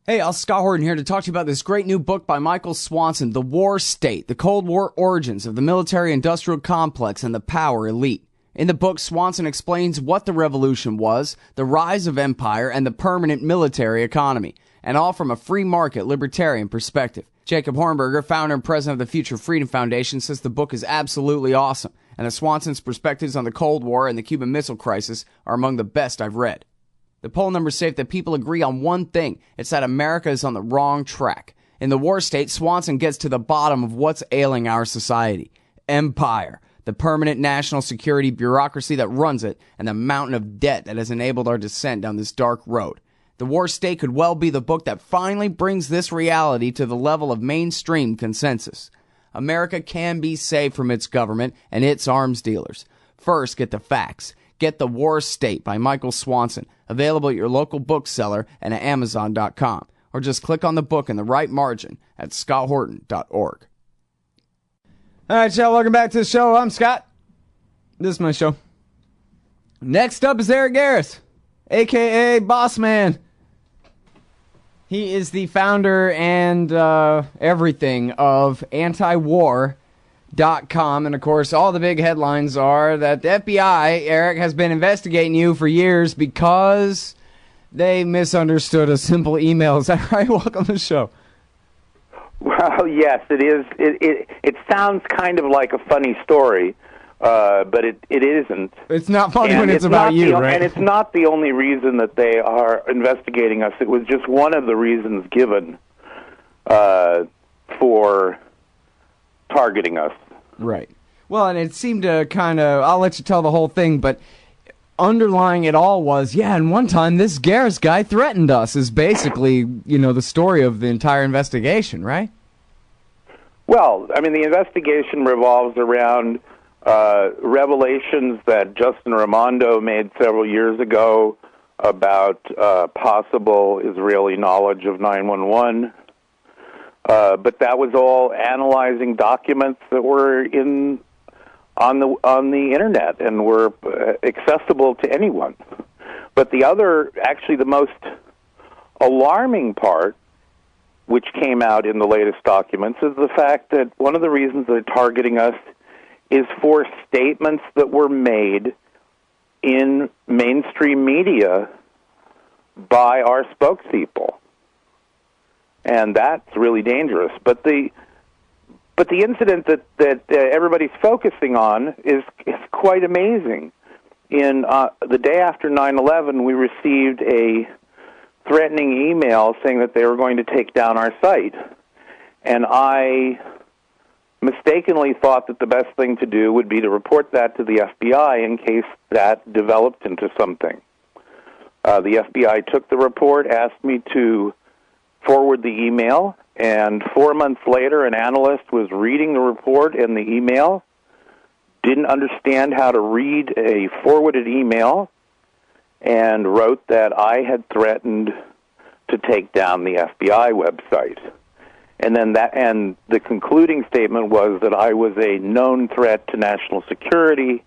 Hey, Scott Horton here to talk to you about this great new book by Michael Swanson, The War State, The Cold War Origins of the Military-Industrial Complex and the Power Elite. In the book, Swanson explains what the revolution was, the rise of empire, and the permanent military economy, and all from a free market libertarian perspective. Jacob Hornberger, founder and president of the Future Freedom Foundation, says the book is absolutely awesome, and that Swanson's perspectives on the Cold War and the Cuban Missile Crisis are among the best I've read. The poll numbers say that people agree on one thing. It's that America is on the wrong track. In The War State, Swanson gets to the bottom of what's ailing our society. Empire, the permanent national security bureaucracy that runs it, and the mountain of debt that has enabled our descent down this dark road. The War State could well be the book that finally brings this reality to the level of mainstream consensus. America can be saved from its government and its arms dealers. First, get the facts. Get The War State by Michael Swanson, available at your local bookseller and at Amazon.com. Or just click on the book in the right margin at scotthorton.org. All right, y'all, welcome back to the show. I'm Scott. This is my show. Next up is Eric Garris, a.k.a. Boss Man. He is the founder and everything of antiwar.com, and of course all the big headlines are that the FBI, Eric, has been investigating you for years because they misunderstood a simple email. Is that right? Welcome to the show. Well, yes, it is. It sounds kind of like a funny story, but it isn't. It's not funny when it's about you, right? And it's not the only reason that they are investigating us. It was just one of the reasons given for targeting us. Right. Well, and it seemed to kind of, I'll let you tell the whole thing, but underlying it all was, yeah, and one time this Garris guy threatened us is basically, the story of the entire investigation, right? Well, I mean, the investigation revolves around revelations that Justin Raimondo made several years ago about possible Israeli knowledge of 9/11. But that was all analyzing documents that were on the internet and were accessible to anyone. But actually the most alarming part, which came out in the latest documents, is the fact that one of the reasons they're targeting us is for statements that were made in mainstream media by our spokespeople. And that's really dangerous. But the incident that everybody's focusing on is quite amazing. In the day after 9/11, we received a threatening email saying that they were going to take down our site. And I mistakenly thought that the best thing to do would be to report that to the FBI in case that developed into something. The FBI took the report, asked me to forward the email, and 4 months later an analyst was reading the report and the email, didn't understand how to read a forwarded email, and wrote that I had threatened to take down the FBI website. And the concluding statement was that I was a known threat to national security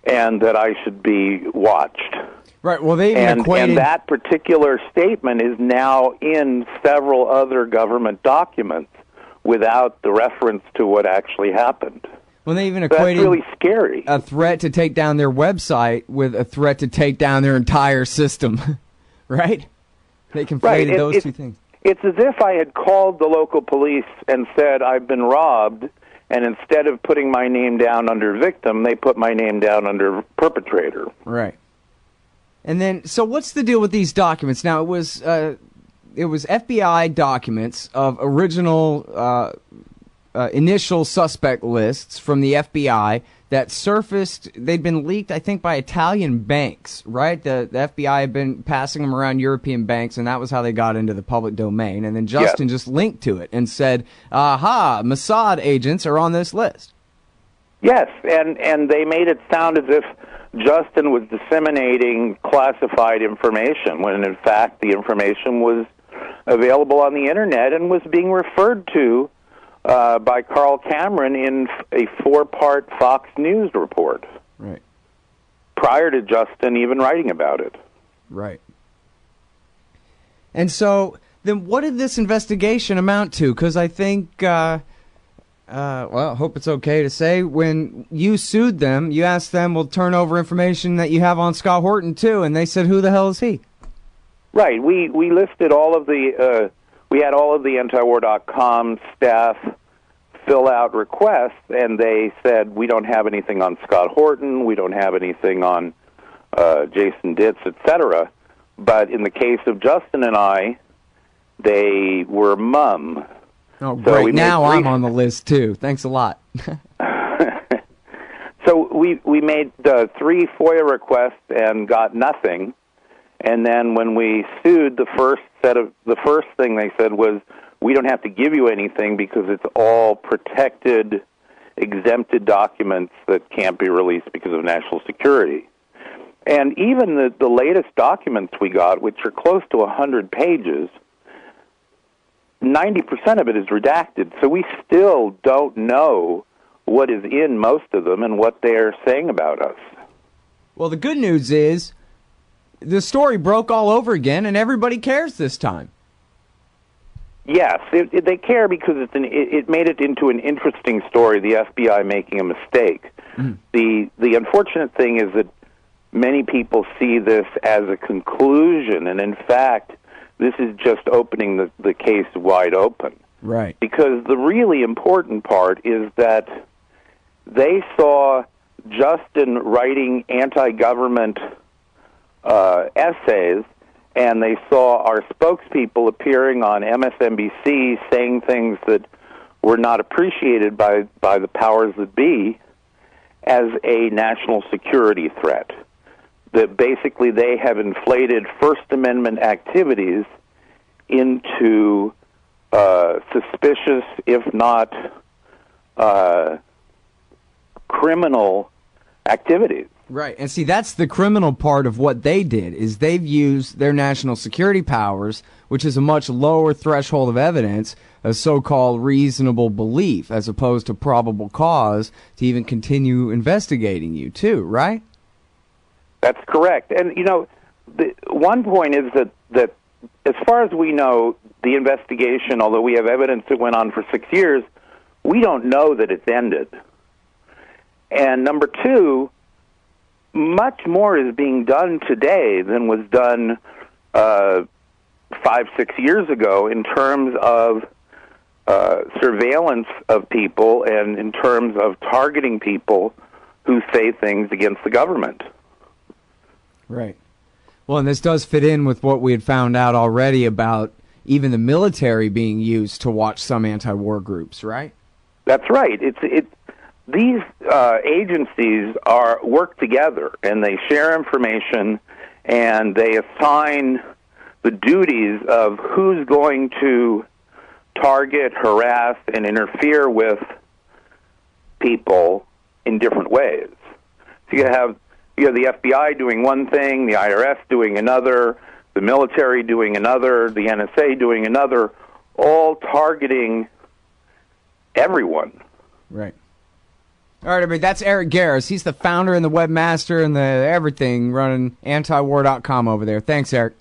and that I should be watched. Right. Well, they even equated... And that particular statement is now in several other government documents without the reference to what actually happened. Well, they even equated that's really scary. A threat to take down their website with a threat to take down their entire system. Right? They conflated those two things. It's as if I had called the local police and said, I've been robbed, and instead of putting my name down under victim, they put my name down under perpetrator. Right. And then, so what's the deal with these documents? Now, it was FBI documents of original initial suspect lists from the FBI that surfaced. They'd been leaked, I think, by Italian banks, right? The FBI had been passing them around European banks, and that was how they got into the public domain. And then Justin just linked to it and said, aha, Mossad agents are on this list. Yes, and they made it sound as if Justin was disseminating classified information, when in fact the information was available on the internet and was being referred to by Carl Cameron in a 4-part Fox News report. Right. Prior to Justin even writing about it. Right. And so then what did this investigation amount to? Because I think, well, I hope it's okay to say, when you sued them, you asked them, well, turn over information that you have on Scott Horton, too, and they said, who the hell is he? Right. We listed all of the, we had all of the antiwar.com staff fill out requests, and they said, we don't have anything on Scott Horton, we don't have anything on Jason Ditz, etc. But in the case of Justin and I, they were mum. Oh, great. So now I'm on the list, too. Thanks a lot. So we made 3 FOIA requests and got nothing. And then when we sued, the first thing they said was, we don't have to give you anything because it's all protected, exempted documents that can't be released because of national security. And even the latest documents we got, which are close to 100 pages, 90% of it is redacted. So we still don't know what is in most of them and what they're saying about us. Well, the good news is the story broke all over again, and everybody cares this time. Yes, they care because it made it into an interesting story, the FBI making a mistake. Mm. The unfortunate thing is that many people see this as a conclusion, and in fact, this is just opening the case wide open. Right. Because the really important part is that they saw Justin writing anti-government essays, and they saw our spokespeople appearing on MSNBC saying things that were not appreciated by the powers that be as a national security threat. That basically they have inflated First Amendment activities into suspicious, if not criminal activities. Right, and see, that's the criminal part of what they did, is they've used their national security powers, which is a much lower threshold of evidence, a so-called reasonable belief, as opposed to probable cause, to even continue investigating you, too, right? That's correct. And, you know, one point is that as far as we know, the investigation, although we have evidence that went on for 6 years, we don't know that it's ended. And number two, much more is being done today than was done 5-6 years ago in terms of surveillance of people and in terms of targeting people who say things against the government. Right. Well, and this does fit in with what we had found out already about even the military being used to watch some anti-war groups, right? That's right. These agencies work together, and they share information, and they assign the duties of who's going to target, harass, and interfere with people in different ways. So you have the FBI doing one thing, the IRS doing another, the military doing another, the NSA doing another, all targeting everyone. Right. All right, everybody, that's Eric Garris. He's the founder and the webmaster and the everything running antiwar.com over there. Thanks, Eric.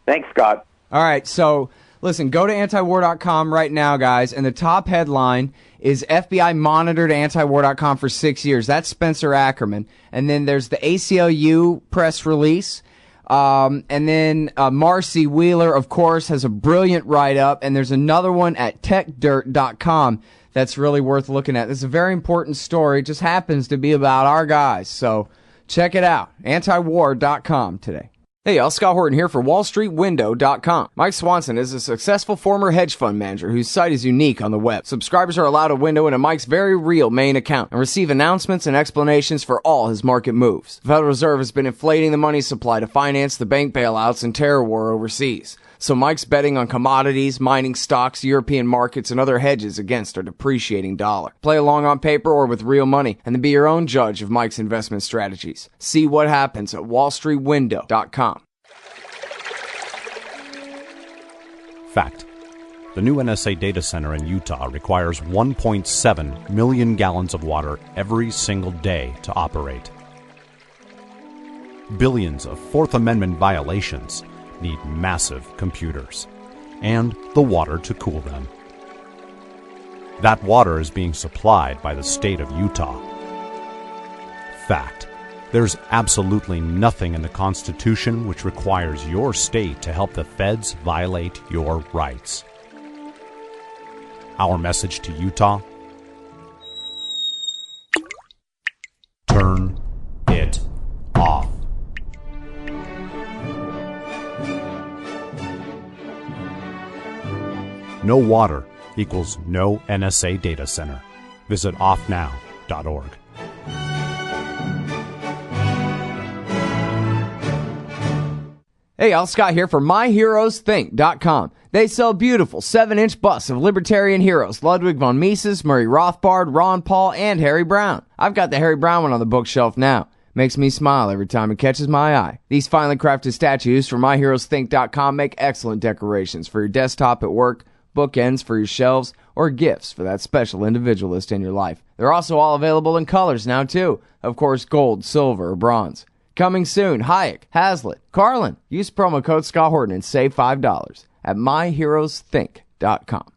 Thanks, Scott. All right, so listen, go to antiwar.com right now, guys, and the top headline is FBI monitored antiwar.com for 6 years. That's Spencer Ackerman. And then there's the ACLU press release. And then Marcy Wheeler, of course, has a brilliant write-up, and there's another one at techdirt.com that's really worth looking at. This is a very important story. It just happens to be about our guys. So check it out. Antiwar.com today. Hey, y'all, Scott Horton here for WallStreetWindow.com. Mike Swanson is a successful former hedge fund manager whose site is unique on the web. Subscribers are allowed a window into Mike's very real main account and receive announcements and explanations for all his market moves. The Federal Reserve has been inflating the money supply to finance the bank bailouts and terror war overseas. So Mike's betting on commodities, mining stocks, European markets, and other hedges against our depreciating dollar. Play along on paper or with real money, and then be your own judge of Mike's investment strategies. See what happens at WallStreetWindow.com. Fact. The new NSA Data Center in Utah requires 1.7 million gallons of water every single day to operate. Billions of Fourth Amendment violations need massive computers and the water to cool them. That water is being supplied by the state of Utah. Fact: there's absolutely nothing in the Constitution which requires your state to help the feds violate your rights. Our message to Utah: turn it off. No water equals no NSA Data Center. Visit offnow.org. Hey, y'all, Scott here for MyHeroesThink.com. They sell beautiful 7-inch busts of libertarian heroes: Ludwig von Mises, Murray Rothbard, Ron Paul, and Harry Brown. I've got the Harry Brown one on the bookshelf now. Makes me smile every time it catches my eye. These finely crafted statues from MyHeroesThink.com make excellent decorations for your desktop at work, bookends for your shelves, or gifts for that special individualist in your life. They're also all available in colors now, too. Of course, gold, silver, or bronze. Coming soon, Hayek, Hazlitt, Carlin. Use promo code Scott Horton and save $5 at MyHeroesThink.com.